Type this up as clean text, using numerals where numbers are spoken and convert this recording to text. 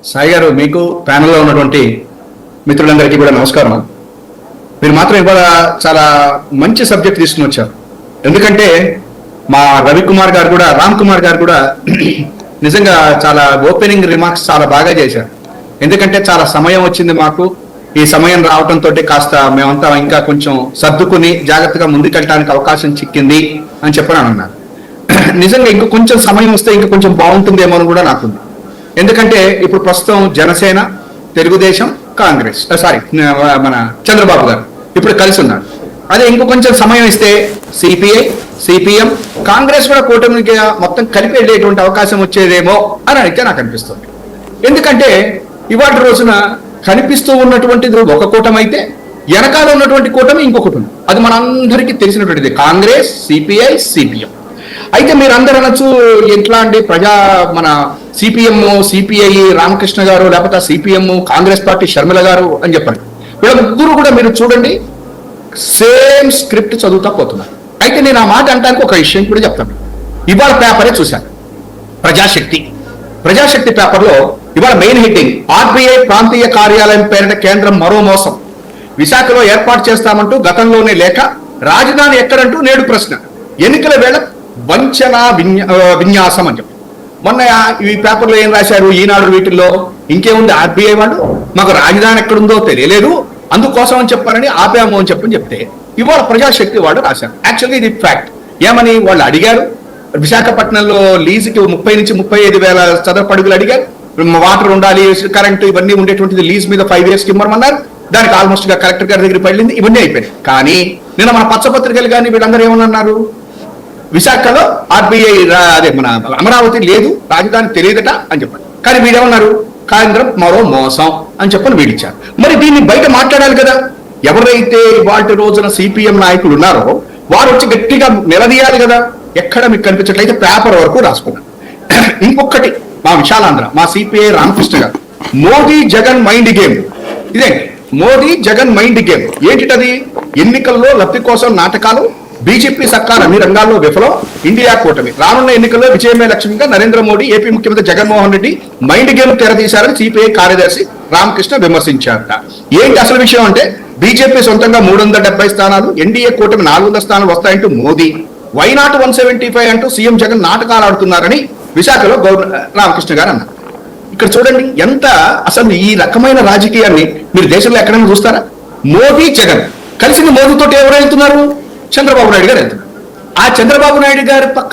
సాయి గారు, మీకు ప్యానెల్లో ఉన్నటువంటి మిత్రులందరికీ కూడా నమస్కారం. మీరు మాత్రం ఇవాళ చాలా మంచి సబ్జెక్ట్ తీసుకుని వచ్చారు. ఎందుకంటే మా రవికుమార్ గారు కూడా, రామ్ కుమార్ గారు కూడా నిజంగా చాలా ఓపెనింగ్ రిమార్క్స్ చాలా బాగా చేశారు. ఎందుకంటే చాలా సమయం వచ్చింది మాకు. ఈ సమయం రావడంతో కాస్త మేమంతా ఇంకా కొంచెం సర్దుకుని జాగ్రత్తగా ముందుకెళ్ళడానికి అవకాశం చిక్కింది అని చెప్పని అన్నారు. నిజంగా ఇంక కొంచెం సమయం వస్తే ఇంకా కొంచెం బాగుంటుందేమో అని కూడా నాకుంది. ఎందుకంటే ఇప్పుడు ప్రస్తుతం జనసేన, తెలుగుదేశం, కాంగ్రెస్, మన చంద్రబాబు గారు ఇప్పుడు కలిసి ఉన్నారు. అదే ఇంకో కొంచెం సమయం ఇస్తే సిపిఐ, సిపిఎం, కాంగ్రెస్ కూడా కూటమికి మొత్తం కలిపి వెళ్ళేటువంటి అవకాశం వచ్చేదేమో అని అయితే నాకు అనిపిస్తుంది. ఎందుకంటే ఇవాళ రోజున కనిపిస్తూ ఉన్నటువంటిది ఒక కూటమి అయితే వెనకాల ఉన్నటువంటి కూటమి ఇంకొకటి ఉంది. అది మనందరికీ తెలిసినటువంటిది, కాంగ్రెస్, సిపిఐ, సిపిఎం. అయితే మీరు అందరూ అనొచ్చు, ఎట్లా అండి మన సిపిఎం, సిపిఐ రామకృష్ణ గారు, లేకపోతే సిపిఎం కాంగ్రెస్ పార్టీ షర్మిల గారు అని చెప్పండి. వీళ్ళ ముగ్గురు కూడా మీరు చూడండి సేమ్ స్క్రిప్ట్ చదువుతా పోతున్నారు. అయితే నేను ఆ మాట అంటానికి ఒక విషయం కూడా చెప్తాను. ఇవాళ పేపరే చూశాను, ప్రజాశక్తి పేపర్లో ఇవాళ మెయిన్ హెడ్డింగ్, ఆర్బీఐ ప్రాంతీయ కార్యాలయం పేరిట కేంద్రం మరో మోసం, విశాఖలో ఏర్పాటు చేస్తామంటూ గతంలోనే లేక రాజధాని ఎక్కడంటూ నేడు ప్రశ్న, ఎన్నికల వేళ వంచన విన్యాసం అని చెప్పి. మొన్న ఈ పేపర్లో ఏం రాశారు, ఈనాడు వీటిల్లో ఇంకేముంది, ఆర్బీఐ వాళ్ళు మాకు రాజధాని ఎక్కడుందో తెలియలేదు, అందుకోసం అని చెప్పారని ఆపాము అని చెప్తే ఇవాళ ప్రజాశక్తి వాళ్ళు రాశారు. యాక్చువల్గా ఇది ఫ్యాక్ట్. ఏమని వాళ్ళు అడిగారు, విశాఖపట్నంలో లీజుకి 30 నుంచి 35,000 చదరపు అడుగులు అడిగారు. వాటర్ ఉండాలి, కరెంటు ఇవన్నీ ఉండేటువంటిది లీజ్ మీద 5 years ఇమ్మన్నారు. దానికి ఆల్మోస్ట్ గా కలెక్టర్ గారి దగ్గర పడింది, ఇవన్నీ అయిపోయినాయి. కానీ నిన్న మన పచ్చపత్రికలు కానీ వీళ్ళందరూ ఏమన్నారు, విశాఖలో ఆర్బీఐ అదే మన అమరావతి లేదు, రాజధాని తెలియదట అని చెప్పారు. కానీ వీడేమన్నారు, కేంద్రం మరో మోసం అని చెప్పని వీడిచ్చారు. మరి దీన్ని బయట మాట్లాడాలి కదా. ఎవరైతే వాటి రోజున సిపిఎం నాయకులు ఉన్నారో వారు వచ్చి గట్టిగా నిలదీయాలి కదా. ఎక్కడ మీకు కనిపించట్లయితే పేపర్ వరకు రాసుకున్నారు. ఇంకొకటి, మా విశాలాంధ్ర, మా సిపిఐ రామకృష్ణ గారు, మోదీ జగన్ మైండ్ గేమ్. ఇదే మోదీ జగన్ మైండ్ గేమ్. ఏంటిటది, ఎన్నికల్లో లబ్ధి కోసం నాటకాలు, బీజేపీ సర్కార్ అన్ని రంగాల్లో విఫలం, ఇండియా కూటమి రానున్న ఎన్నికల్లో విజయమే లక్ష్యంగా నరేంద్ర మోడీ, ఏపీ ముఖ్యమంత్రి జగన్మోహన్ రెడ్డి మైండ్ గేమ్ తెరదీశారని సిపిఐ కార్యదర్శి రామకృష్ణ విమర్శించారట. ఏంటి అసలు విషయం అంటే, బీజేపీ సొంతంగా 370 స్థానాలు, ఎన్డీఏ కూటమి 400 స్థానాలు వస్తాయంటూ మోదీ, వైనాట్ 175 అంటూ సీఎం జగన్ నాటకాలు ఆడుతున్నారని విశాఖలో రామకృష్ణ గారు అన్నారు. ఇక్కడ చూడండి ఎంత అసలు ఈ రకమైన రాజకీయాన్ని మీరు దేశంలో ఎక్కడైనా చూస్తారా. మోదీ జగన్ కలిసిన మోదీతో ఎవరు వెళ్తున్నారు, చంద్రబాబు నాయుడు గారు వెళ్తున్నారు. ఆ చంద్రబాబు నాయుడు గారి పక్క